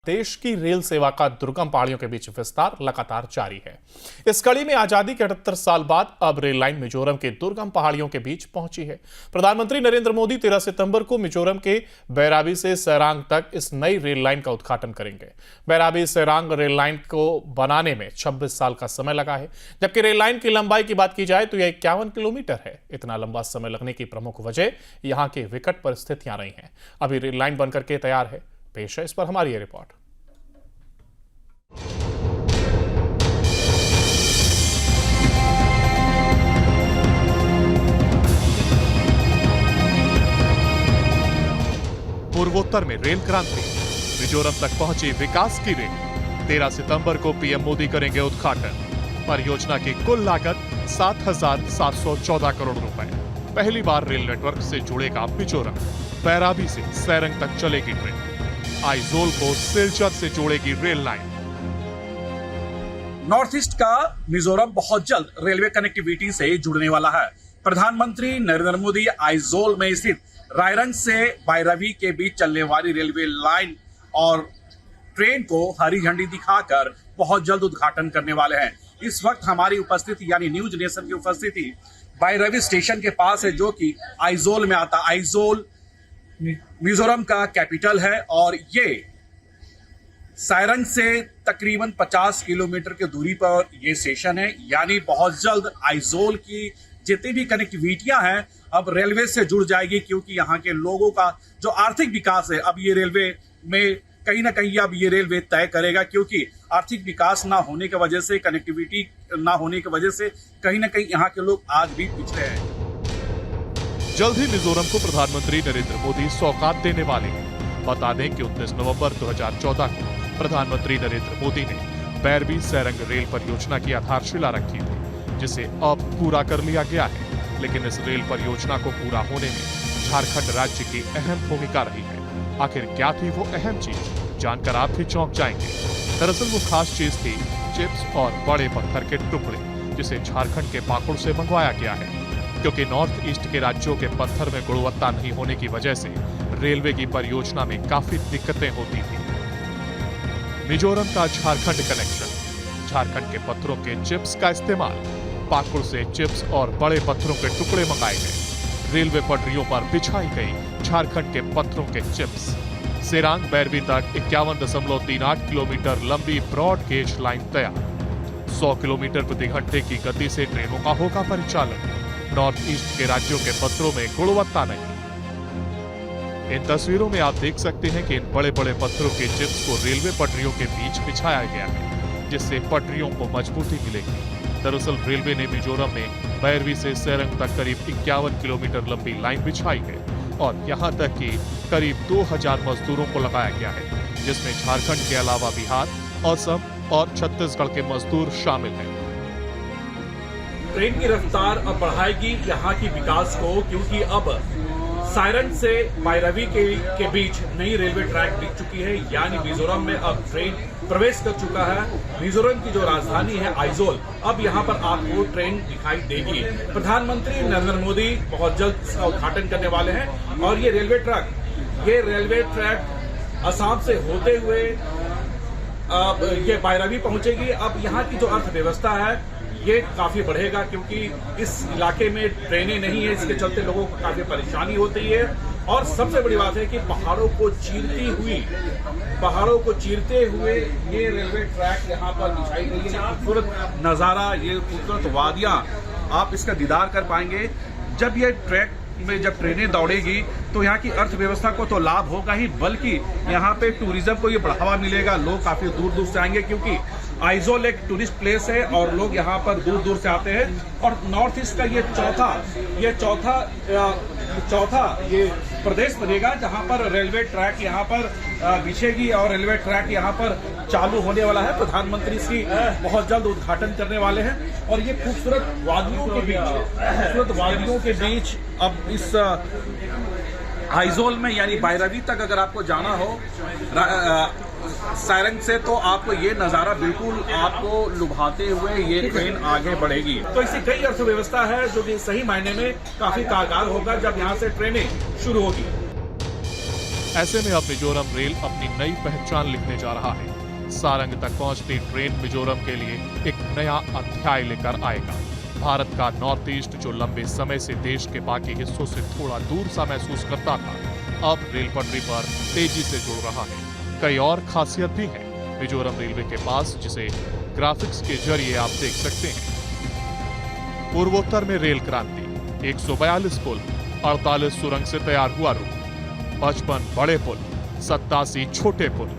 देश की रेल सेवा का दुर्गम पहाड़ियों के बीच विस्तार लगातार जारी है। इस कड़ी में आजादी के 78 साल बाद अब रेल लाइन मिजोरम के दुर्गम पहाड़ियों के बीच पहुंची है। प्रधानमंत्री नरेंद्र मोदी 13 सितंबर को मिजोरम के बैराबी से सैरांग तक इस नई रेल लाइन का उद्घाटन करेंगे। बैराबी सैरांग रेल लाइन को बनाने में 26 साल का समय लगा है, जबकि रेल लाइन की लंबाई की बात की जाए तो यह 51 किलोमीटर है। इतना लंबा समय लगने की प्रमुख वजह यहां की विकट परिस्थितियां रही हैं। अभी रेल लाइन बनकर के तैयार है। पेश है इस पर हमारी ये रिपोर्ट। पूर्वोत्तर में रेल क्रांति, मिजोरम तक पहुंची विकास की रेल। 13 सितंबर को पीएम मोदी करेंगे उद्घाटन। परियोजना की कुल लागत 7,714 करोड़ रुपए। पहली बार रेल नेटवर्क से जुड़ेगा मिजोरम। बैराबी से सैरंग तक चलेगी ट्रेन। आइजोल को सिलचर से जोड़ेगी रेल लाइन। नॉर्थ ईस्ट का मिजोरम बहुत जल्द रेलवे कनेक्टिविटी से जुड़ने वाला है। प्रधानमंत्री नरेंद्र मोदी आइजोल में स्थित रायरंग से बैराबी के बीच चलने वाली रेलवे लाइन और ट्रेन को हरी झंडी दिखाकर बहुत जल्द उद्घाटन करने वाले हैं। इस वक्त हमारी उपस्थिति यानी न्यूज नेशन की उपस्थिति बैराबी स्टेशन के पास है, जो कि आइजोल में आता। आइजोल मिजोरम का कैपिटल है और ये सैरंग से तकरीबन 50 किलोमीटर की दूरी पर ये स्टेशन है। यानी बहुत जल्द आइजोल की जितनी भी कनेक्टिविटियां हैं अब रेलवे से जुड़ जाएगी, क्योंकि यहाँ के लोगों का जो आर्थिक विकास है अब ये रेलवे में कहीं ना कहीं अब ये रेलवे तय करेगा, क्योंकि आर्थिक विकास ना होने की वजह से, कनेक्टिविटी ना होने की वजह से कहीं ना कहीं यहाँ के लोग आज भी पिछड़े हैं। जल्द ही मिजोरम को प्रधानमंत्री नरेंद्र मोदी सौगात देने वाले हैं। बता दें कि 29 नवंबर 2014 को प्रधानमंत्री नरेंद्र मोदी ने बैरबी सैरंग रेल परियोजना की आधारशिला रखी थी, जिसे अब पूरा कर लिया गया है। लेकिन इस रेल परियोजना को पूरा होने में झारखंड राज्य की अहम भूमिका रही है। आखिर क्या थी वो अहम चीज, जानकर आप भी चौंक जाएंगे। दरअसल वो खास चीज थी चिप्स और बड़े पत्थर के टुकड़े, जिसे झारखंड के पाकुड़ से मंगवाया गया है, क्योंकि नॉर्थ ईस्ट के राज्यों के पत्थर में गुणवत्ता नहीं होने की वजह से रेलवे की परियोजना में काफी दिक्कतें होती थी। मिजोरम का झारखंड कनेक्शन, झारखंड के पत्थरों के चिप्स का इस्तेमाल, पाकुड़ से चिप्स और बड़े पत्थरों के टुकड़े मंगाए गए। रेलवे पटरियों पर बिछाई गई झारखंड के पत्थरों के चिप्स। सैरांग बैरबी तक 51.38 किलोमीटर लंबी ब्रॉड गेज लाइन तैयार। 100 किलोमीटर प्रति घंटे की गति से ट्रेनों का होगा परिचालन। नॉर्थ ईस्ट के राज्यों के पत्थरों में गुणवत्ता नहीं। इन तस्वीरों में आप देख सकते हैं कि इन बड़े बड़े पत्थरों के चिप्स को रेलवे पटरियों के बीच बिछाया गया है, जिससे पटरियों को मजबूती मिलेगी। दरअसल रेलवे ने मिजोरम में बैरबी से सैरंग तक करीब 51 किलोमीटर लंबी लाइन बिछाई है और यहाँ तक कि करीब 2000 मजदूरों को लगाया गया है, जिसमें झारखंड के अलावा बिहार, असम और छत्तीसगढ़ के मजदूर शामिल हैं। ट्रेन की रफ्तार अब बढ़ाएगी यहाँ की विकास को, क्योंकि अब सायरंग से बैराबी के बीच नई रेलवे ट्रैक दिख चुकी है। यानी मिजोरम में अब ट्रेन प्रवेश कर चुका है। मिजोरम की जो राजधानी है आइजोल, अब यहाँ पर आपको ट्रेन दिखाई देगी। प्रधानमंत्री नरेंद्र मोदी बहुत जल्द इसका उद्घाटन करने वाले हैं और ये रेलवे ट्रैक असम से होते हुए ये बैराबी पहुंचेगी। अब यहाँ की जो अर्थव्यवस्था है ये काफी बढ़ेगा, क्योंकि इस इलाके में ट्रेनें नहीं है, इसके चलते लोगों को काफी परेशानी होती है। और सबसे बड़ी बात है कि पहाड़ों को चीरते हुए ये रेलवे ट्रैक यहाँ पर बिछाई गई है। खूबसूरत नजारा, ये खूबसूरत वादियां, आप इसका दीदार कर पाएंगे। जब ये ट्रैक में जब ट्रेनें दौड़ेगी तो यहाँ की अर्थव्यवस्था को तो लाभ होगा ही, बल्कि यहाँ पे टूरिज्म को ये बढ़ावा मिलेगा। लोग काफी दूर दूर से आएंगे, क्योंकि आइजोल एक टूरिस्ट प्लेस है और लोग यहाँ पर दूर दूर से आते हैं। और नॉर्थ ईस्ट का ये चौथा ये प्रदेश बनेगा जहाँ पर रेलवे ट्रैक यहाँ पर बिछेगी और रेलवे ट्रैक यहाँ पर चालू होने वाला है। प्रधानमंत्री इसकी बहुत जल्द उद्घाटन करने वाले हैं और ये खूबसूरत वादियों के बीच अब इस आइजोल में यानी बैराबी तक अगर आपको जाना हो सैरंग से, तो आपको ये नजारा बिल्कुल आपको लुभाते हुए ये ट्रेन आगे बढ़ेगी। तो इससे कई अर्थव्यवस्था है जो कि सही मायने में काफी कारगर होगा जब यहाँ से ट्रेनें शुरू होगी। ऐसे में अब मिजोरम रेल अपनी नई पहचान लिखने जा रहा है। सारंग तक पहुंचती ट्रेन मिजोरम के लिए एक नया अध्याय लेकर आएगा। भारत का नॉर्थ ईस्ट जो लंबे समय से देश के बाकी हिस्सों से थोड़ा दूर सा महसूस करता था, अब रेल पटरी पर तेजी से जुड़ रहा है। कई और खासियत भी है मिजोरम रेलवे के पास, जिसे ग्राफिक्स के जरिए आप देख सकते हैं। पूर्वोत्तर में रेल क्रांति, 142 पुल, 48 सुरंग से तैयार हुआ रूट, 55 बड़े पुल, 87 छोटे पुल,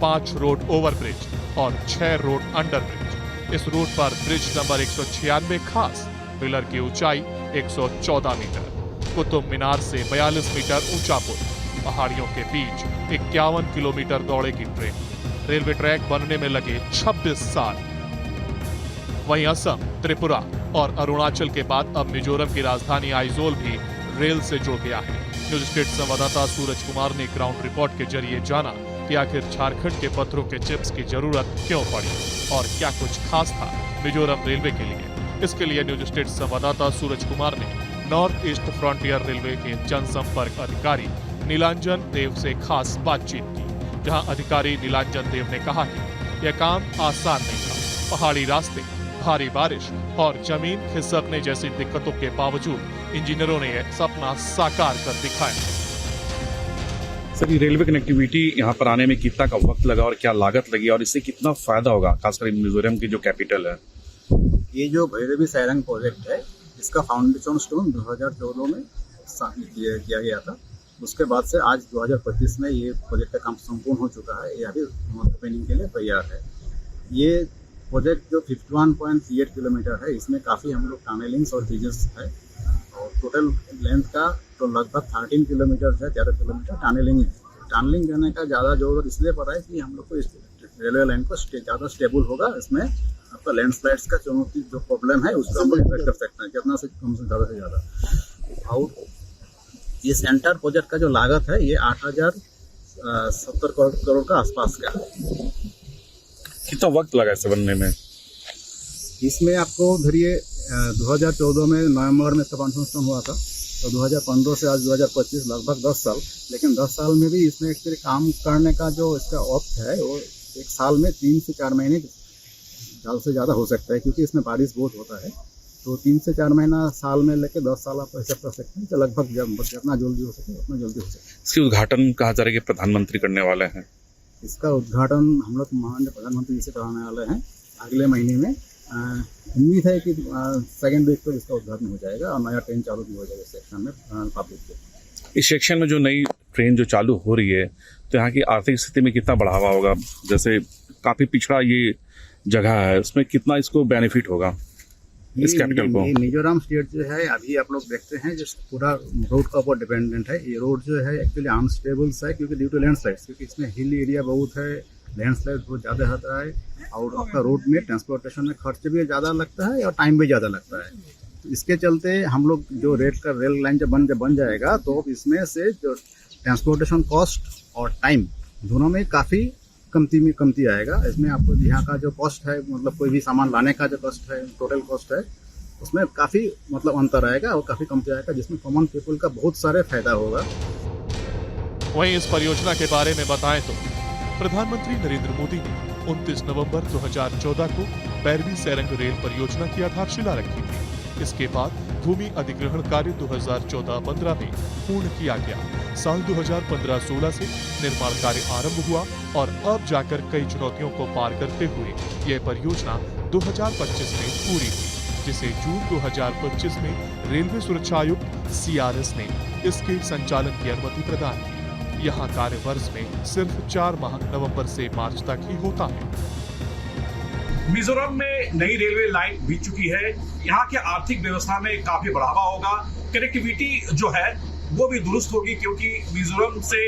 5 रोड ओवरब्रिज और 6 रोड अंडरब्रिज। इस रूट पर ब्रिज नंबर 196 खास, पिलर की ऊंचाई 114 मीटर, कुतुब मीनार से 42 मीटर ऊंचा पुल, पहाड़ियों के बीच 51 किलोमीटर दौड़ेगी ट्रेन। रेलवे ट्रैक बनने में लगे 26 साल। वहीं असम, त्रिपुरा और अरुणाचल के बाद अब मिजोरम की राजधानी आइजोल भी रेल से जुड़ गया है। न्यूज स्टेट संवाददाता सूरज कुमार ने ग्राउंड रिपोर्ट के जरिए जाना कि आखिर झारखंड के पत्थरों के चिप्स की जरूरत क्यों पड़ी और क्या कुछ खास था मिजोरम रेलवे के लिए। इसके लिए न्यूज स्टेट संवाददाता सूरज कुमार ने नॉर्थ ईस्ट फ्रंटियर रेलवे के जनसंपर्क अधिकारी नीलांजन देव से खास बातचीत की, जहां अधिकारी नीलांजन देव ने कहा कि यह काम आसान नहीं था। पहाड़ी रास्ते, भारी बारिश और जमीन खिसकने जैसी दिक्कतों के बावजूद इंजीनियरों ने यह सपना साकार कर दिखाया। सर, ये रेलवे कनेक्टिविटी यहाँ पर आने में कितना का वक्त लगा और क्या लागत लगी और इससे कितना फायदा होगा, खासकर मिजोरम की जो कैपिटल है? ये जो भैरवी सैरंग प्रोजेक्ट है, इसका फाउंडेशन स्टोन 2014 में किया गया था। उसके बाद से आज 2025 में ये प्रोजेक्ट का काम संपूर्ण हो चुका है। ये अभी ओपनिंग के लिए तैयार है। ये प्रोजेक्ट जो 51.38 किलोमीटर है, इसमें काफ़ी हम लोग टनलिंग्स और ब्रिजेस है और टोटल लेंथ का तो लगभग 13 किलोमीटर है, 13 किलोमीटर टनलिंग करने का ज़्यादा जरूरत इसलिए पड़ा है कि हम लोग को इस रेलवे लाइन को ज़्यादा स्टेबल होगा। इसमें आपका लैंडस्लाइड्स का चुनौती जो प्रॉब्लम है उसको हम लोग इफेक्ट कर सकते हैं जितना से कम से ज़्यादा। और ये सेंटर प्रोजेक्ट का जो लागत है ये 8,070 करोड़ का आसपास का है। कितना वक्त लगा इसे बनने में? इसमें आपको धरिए 2014 में नवंबर में इसका फाउंडेशन हुआ था, तो 2015 से आज 2025 लगभग 10 साल। लेकिन 10 साल में भी इसमें एक्चुअली काम करने का जो इसका वक्त है वो एक साल में 3 से 4 महीने ज़्यादा से ज़्यादा हो सकता है, क्योंकि इसमें बारिश बहुत होता है। तो 3 से 4 महीना साल में लेके 10 साल आप ऐसा कर सकते हैं। तो लगभग जितना जल्दी हो सके उतना जल्दी हो सके। इसके उद्घाटन कहा जा रहा है कि प्रधानमंत्री करने वाले हैं। इसका उद्घाटन हम लोग माननीय प्रधानमंत्री जी से कराने वाले हैं अगले महीने में। उम्मीद है कि सेकेंड वीक को इसका उद्घाटन हो जाएगा और नया ट्रेन चालू भी हो जाएगा सेक्शन में पब्लिक के। इस सेक्शन में जो नई ट्रेन जो चालू हो रही है, तो यहाँ की आर्थिक स्थिति में कितना बढ़ावा होगा? जैसे काफ़ी पिछड़ा ये जगह है, उसमें कितना इसको बेनिफिट होगा इस कैपिटल को? मिजोरम स्टेट जो है अभी आप लोग देखते हैं जो पूरा रोड का ऊपर डिपेंडेंट है। ये रोड जो है एक्चुअली अनस्टेबल है क्योंकि ड्यू टू लैंडस्लाइड्स, क्योंकि इसमें हिल एरिया बहुत है, लैंडस्लाइड बहुत ज़्यादा होता है और आपका रोड में ट्रांसपोर्टेशन में खर्च भी ज़्यादा लगता है और टाइम भी ज़्यादा लगता है। तो इसके चलते हम लोग जो रेल लाइन जब बन जाएगा तो इसमें से जो ट्रांसपोर्टेशन कॉस्ट और टाइम दोनों में काफ़ी कमती आएगा। इसमें आपको यहाँ का जो कॉस्ट है, मतलब कोई भी सामान लाने का जो कॉस्ट है, टोटल कॉस्ट है, उसमें काफ़ी मतलब अंतर आएगा और काफ़ी कमती आएगा, जिसमें कॉमन पीपल का बहुत सारे फायदा होगा। वहीं इस परियोजना के बारे में बताएं तो प्रधानमंत्री नरेंद्र मोदी ने 29 नवंबर 2014 को बैरवी सैरंग रेल परियोजना की आधारशिला रखी थी। इसके बाद भूमि अधिग्रहण कार्य 2014-15 में पूर्ण किया गया। साल 2015-16 से निर्माण कार्य आरंभ हुआ और अब जाकर कई चुनौतियों को पार करते हुए यह परियोजना 2025 में पूरी हुई, जिसे जून 2025 में रेलवे सुरक्षा आयुक्त CRS ने इसके संचालन की अनुमति प्रदान की। यहाँ कार्य वर्ष में सिर्फ 4 माह नवंबर से मार्च तक ही होता है। मिजोरम में नई रेलवे लाइन बीत चुकी है। यहाँ के आर्थिक व्यवस्था में काफी बढ़ावा होगा। कनेक्टिविटी जो है वो भी दुरुस्त होगी, क्योंकि मिजोरम से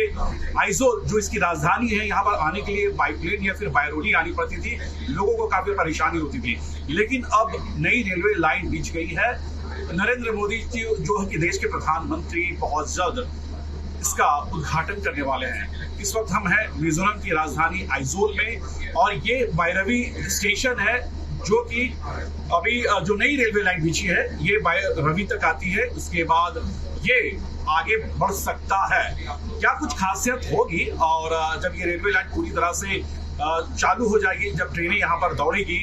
आइजोल जो इसकी राजधानी है, यहाँ पर आने के लिए बाई प्लेन या फिर बाय रोड ही आनी पड़ती थी। लोगों को काफी परेशानी होती थी, लेकिन अब नई रेलवे लाइन बीच गई है। नरेंद्र मोदी जी जो है कि देश के प्रधानमंत्री बहुत जल्द इसका उद्घाटन करने वाले हैं। इस वक्त हम हैं मिजोरम की राजधानी आइजोल में और ये बैरवी स्टेशन है जो कि अभी जो नई रेलवे लाइन बिछी है ये बैरवी तक आती है। उसके बाद ये आगे बढ़ सकता है? क्या कुछ खासियत होगी? और जब ये रेलवे लाइन पूरी तरह से चालू हो जाएगी, जब ट्रेनें यहाँ पर दौड़ेगी,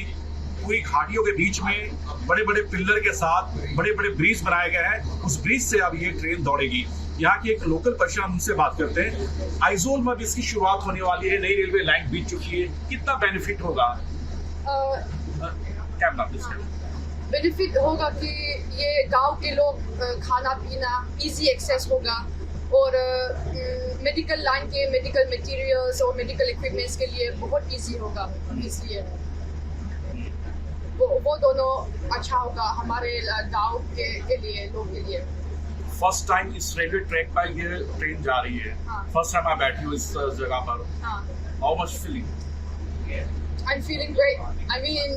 पूरी घाटियों के बीच में बड़े बड़े पिल्लर के साथ बड़े बड़े ब्रिज बनाए गए हैं, उस ब्रिज से अब ये ट्रेन दौड़ेगी। यहाँ की एक लोकल पर्सन, हम उनसे बात करते हैं। आइजोल में अब इसकी शुरुआत होने वाली है, नई रेलवे लाइन बीत चुकी है, कितना बेनिफिट होगा? कैमरा बेनिफिट होगा कि ये गांव के लोग खाना पीना इजी एक्सेस होगा, और मेडिकल लाइन के मेडिकल मटेरियल्स और मेडिकल इक्विपमेंट्स के लिए बहुत इजी होगा। इसलिए वो दोनों अच्छा होगा हमारे गांव के लिए, लोग के लिए। फर्स्ट टाइम इस रेलवे ट्रैक पर ये ट्रेन जा रही है। हाँ। फर्स्ट टाइम मैं बैठी हूँ इस जगह पर। हाँ। How much feeling? I'm feeling great. I mean,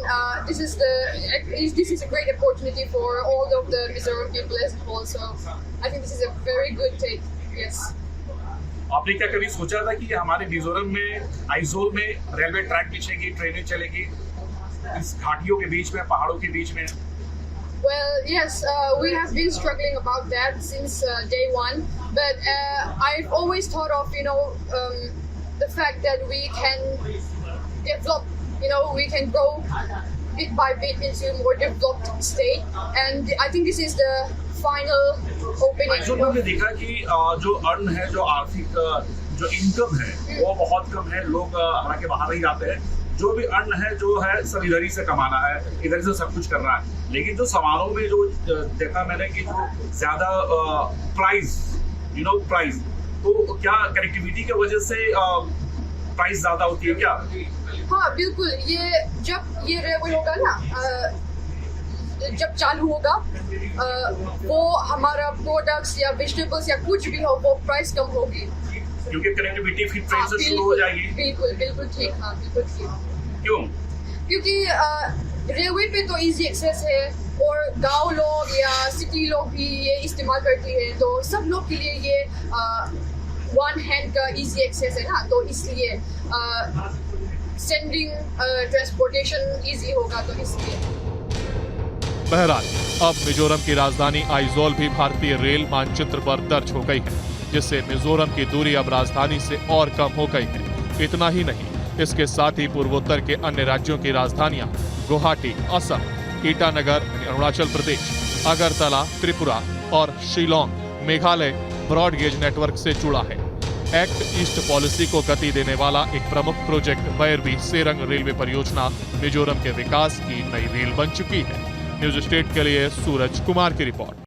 this is a great opportunity for all of the Mizoram people as a whole. So I think this is a very good take. Yes. आपने क्या कभी सोचा था कि हमारे मिजोरम में, आइजोल में railway track बिछेगी, ट्रेनें चलेगी इस घाटियों के बीच में, पहाड़ों के बीच में? Well, yes, we have been struggling about that since day one. But I've always thought of, the fact that we can develop, we can grow bit by bit into more developed state. And I think this is the final opening. Aizawl में हमने देखा कि जो earn है, जो आर्थिक जो income है, वो बहुत कम है। लोग हमारे के बाहर ही जाते हैं। जो भी अर्न है, जो है, सब इधर ही से कमाना है, इधर से सब कुछ करना है। लेकिन जो समारोह में जो देखा मैंने कि जो ज्यादा प्राइस, तो क्या कनेक्टिविटी की वजह से प्राइस ज्यादा होती है क्या? हाँ, बिल्कुल। जब ये रेलवे होगा ना, जब चालू होगा, वो हमारा प्रोडक्ट्स या वेजिटेबल्स या कुछ भी हो, वो प्राइस कम होगी, क्योंकि कनेक्टिविटी फिर ट्रेन से शुरू हो जाएगी। बिल्कुल ठीक। हाँ, बिल्कुल ठीक। क्यों? क्योंकि रेलवे पे तो इजी एक्सेस है, और गांव लोग या सिटी लोग भी ये इस्तेमाल करते हैं, तो सब लोग के लिए ये वन हैंड का इजी एक्सेस है ना, तो इसलिए सेंडिंग ट्रांसपोर्टेशन इजी होगा, तो इसलिए। बहरहाल अब मिजोरम की राजधानी आइजोल भी भारतीय रेल मानचित्र पर दर्ज हो गई है, जिससे मिजोरम की दूरी अब राजधानी से और कम हो गई है। इतना ही नहीं, इसके साथ ही पूर्वोत्तर के अन्य राज्यों की राजधानियां गुवाहाटी, असम, ईटानगर अरुणाचल प्रदेश, अगरतला त्रिपुरा और Shillong Meghalaya broad gauge network से जुड़ा है। एक्ट ईस्ट पॉलिसी को गति देने वाला एक प्रमुख प्रोजेक्ट बैरबी सेरंग रेलवे परियोजना मिजोरम के विकास की नई रील बन चुकी है। न्यूज स्टेट के लिए सूरज कुमार की रिपोर्ट।